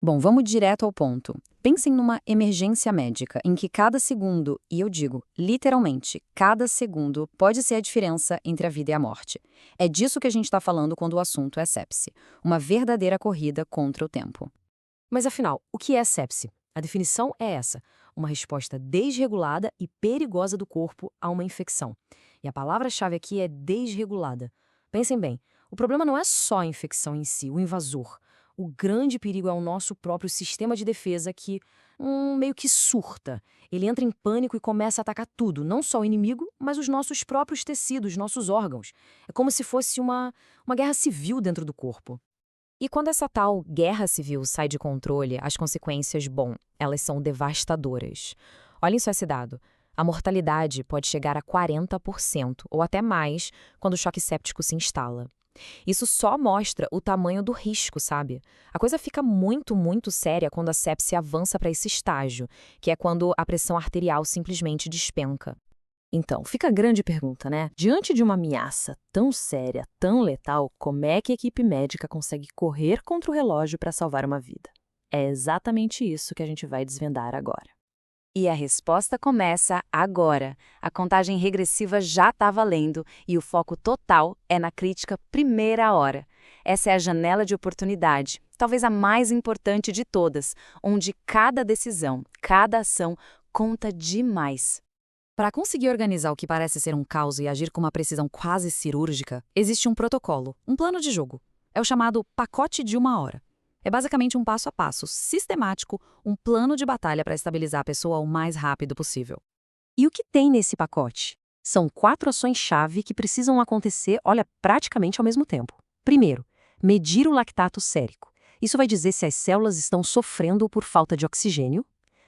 Bom, vamos direto ao ponto. Pensem numa emergência médica, em que cada segundo, e eu digo literalmente, cada segundo pode ser a diferença entre a vida e a morte. É disso que a gente está falando quando o assunto é sepse. Uma verdadeira corrida contra o tempo. Mas afinal, o que é sepse? A definição é essa: uma resposta desregulada e perigosa do corpo a uma infecção. E a palavra-chave aqui é desregulada. Pensem bem, o problema não é só a infecção em si, o invasor. O grande perigo é o nosso próprio sistema de defesa que meio que surta. Ele entra em pânico e começa a atacar tudo, não só o inimigo, mas os nossos próprios tecidos, nossos órgãos. É como se fosse uma guerra civil dentro do corpo. E quando essa tal guerra civil sai de controle, as consequências, bom, elas são devastadoras. Olhem só esse dado. A mortalidade pode chegar a 40% ou até mais quando o choque séptico se instala. Isso só mostra o tamanho do risco, sabe? A coisa fica muito, muito séria quando a sepse avança para esse estágio, que é quando a pressão arterial simplesmente despenca. Então, fica a grande pergunta, né? Diante de uma ameaça tão séria, tão letal, como é que a equipe médica consegue correr contra o relógio para salvar uma vida? É exatamente isso que a gente vai desvendar agora. E a resposta começa agora. A contagem regressiva já está valendo e o foco total é na crítica primeira hora. Essa é a janela de oportunidade, talvez a mais importante de todas, onde cada decisão, cada ação conta demais. Para conseguir organizar o que parece ser um caos e agir com uma precisão quase cirúrgica, existe um protocolo, um plano de jogo. É o chamado pacote de uma hora. É basicamente um passo a passo, sistemático, um plano de batalha para estabilizar a pessoa o mais rápido possível. E o que tem nesse pacote? São 4 ações-chave que precisam acontecer, olha, praticamente ao mesmo tempo. Primeiro, medir o lactato sérico. Isso vai dizer se as células estão sofrendo por falta de oxigênio.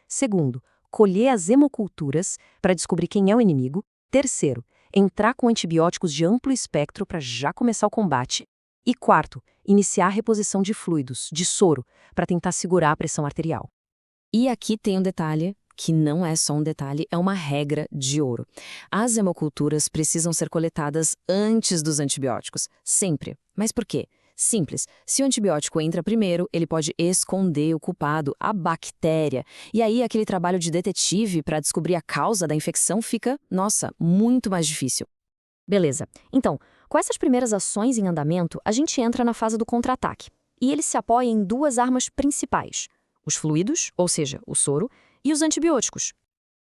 Segundo, colher as hemoculturas para descobrir quem é o inimigo. Terceiro, entrar com antibióticos de amplo espectro para já começar o combate. E quarto, iniciar a reposição de fluidos, de soro, para tentar segurar a pressão arterial. E aqui tem um detalhe, que não é só um detalhe, é uma regra de ouro. As hemoculturas precisam ser coletadas antes dos antibióticos, sempre. Mas por quê? Simples. Se o antibiótico entra primeiro, ele pode esconder o culpado, a bactéria. E aí aquele trabalho de detetive para descobrir a causa da infecção fica, nossa, muito mais difícil. Beleza. Então, com essas primeiras ações em andamento, a gente entra na fase do contra-ataque. E ele se apoia em 2 armas principais: os fluidos, ou seja, o soro, e os antibióticos.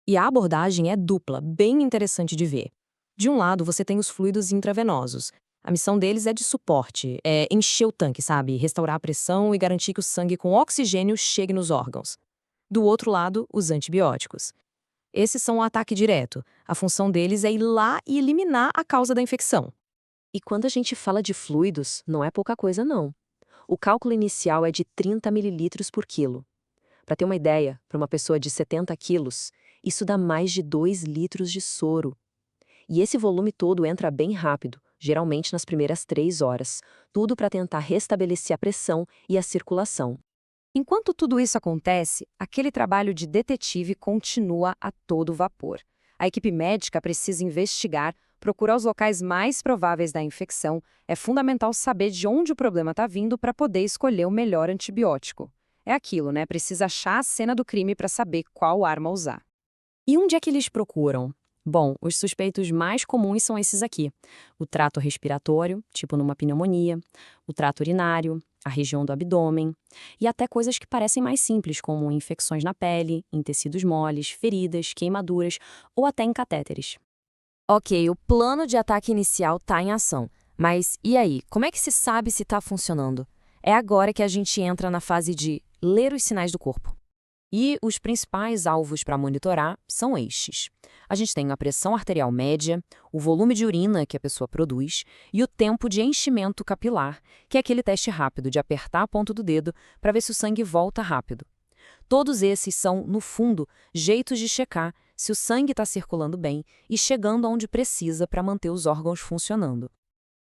E a abordagem é dupla, bem interessante de ver. De um lado, você tem os fluidos intravenosos. A missão deles é de suporte, é encher o tanque, sabe? Restaurar a pressão e garantir que o sangue com oxigênio chegue nos órgãos. Do outro lado, os antibióticos. Esses são o ataque direto. A função deles é ir lá e eliminar a causa da infecção. E quando a gente fala de fluidos, não é pouca coisa não. O cálculo inicial é de 30 mililitros por quilo. Para ter uma ideia, para uma pessoa de 70 quilos, isso dá mais de 2 litros de soro. E esse volume todo entra bem rápido, geralmente nas primeiras 3 horas, tudo para tentar restabelecer a pressão e a circulação. Enquanto tudo isso acontece, aquele trabalho de detetive continua a todo vapor. A equipe médica precisa investigar, procurar os locais mais prováveis da infecção. É fundamental saber de onde o problema está vindo para poder escolher o melhor antibiótico. É aquilo, né? Precisa achar a cena do crime para saber qual arma usar. E onde é que eles procuram? Bom, os suspeitos mais comuns são esses aqui: o trato respiratório, tipo numa pneumonia, o trato urinário, a região do abdômen, e até coisas que parecem mais simples, como infecções na pele, em tecidos moles, feridas, queimaduras ou até em catéteres. Ok, o plano de ataque inicial está em ação. Mas e aí? Como é que se sabe se está funcionando? É agora que a gente entra na fase de ler os sinais do corpo. E os principais alvos para monitorar são estes. A gente tem a pressão arterial média, o volume de urina que a pessoa produz e o tempo de enchimento capilar, que é aquele teste rápido de apertar a ponta do dedo para ver se o sangue volta rápido. Todos esses são, no fundo, jeitos de checar se o sangue está circulando bem e chegando aonde precisa para manter os órgãos funcionando.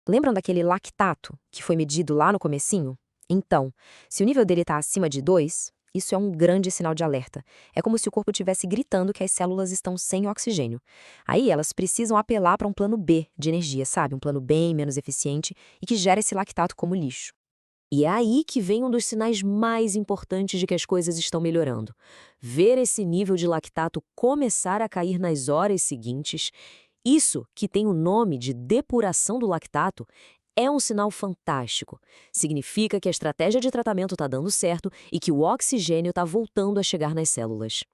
Lembram daquele lactato que foi medido lá no comecinho? Então, se o nível dele está acima de 2, isso é um grande sinal de alerta. É como se o corpo estivesse gritando que as células estão sem oxigênio. Aí elas precisam apelar para um plano B de energia, sabe? Um plano bem menos eficiente e que gera esse lactato como lixo. E é aí que vem um dos sinais mais importantes de que as coisas estão melhorando. Ver esse nível de lactato começar a cair nas horas seguintes, isso, que tem o nome de depuração do lactato, é um sinal fantástico. Significa que a estratégia de tratamento está dando certo e que o oxigênio está voltando a chegar nas células.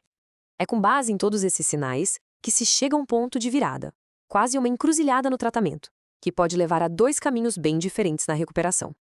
É com base em todos esses sinais que se chega a um ponto de virada, quase uma encruzilhada no tratamento, que pode levar a dois caminhos bem diferentes na recuperação.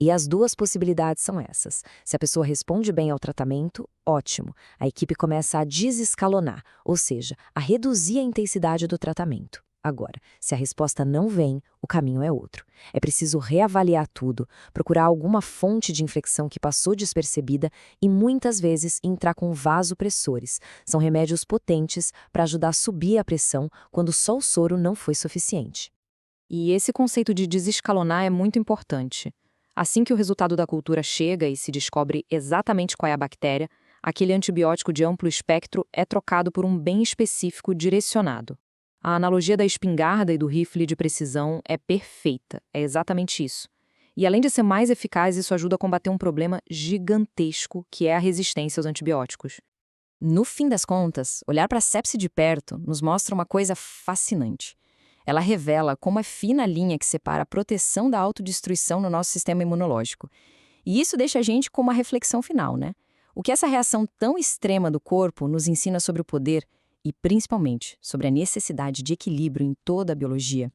E as duas possibilidades são essas. Se a pessoa responde bem ao tratamento, ótimo. A equipe começa a desescalonar, ou seja, a reduzir a intensidade do tratamento. Agora, se a resposta não vem, o caminho é outro. É preciso reavaliar tudo, procurar alguma fonte de infecção que passou despercebida e, muitas vezes, entrar com vasopressores. São remédios potentes para ajudar a subir a pressão quando só o soro não foi suficiente. E esse conceito de desescalonar é muito importante. Assim que o resultado da cultura chega e se descobre exatamente qual é a bactéria, aquele antibiótico de amplo espectro é trocado por um bem específico direcionado. A analogia da espingarda e do rifle de precisão é perfeita, é exatamente isso. E além de ser mais eficaz, isso ajuda a combater um problema gigantesco, que é a resistência aos antibióticos. No fim das contas, olhar para a sepse de perto nos mostra uma coisa fascinante. Ela revela como é fina a linha que separa a proteção da autodestruição no nosso sistema imunológico. E isso deixa a gente com uma reflexão final, né? O que essa reação tão extrema do corpo nos ensina sobre o poder e, principalmente, sobre a necessidade de equilíbrio em toda a biologia.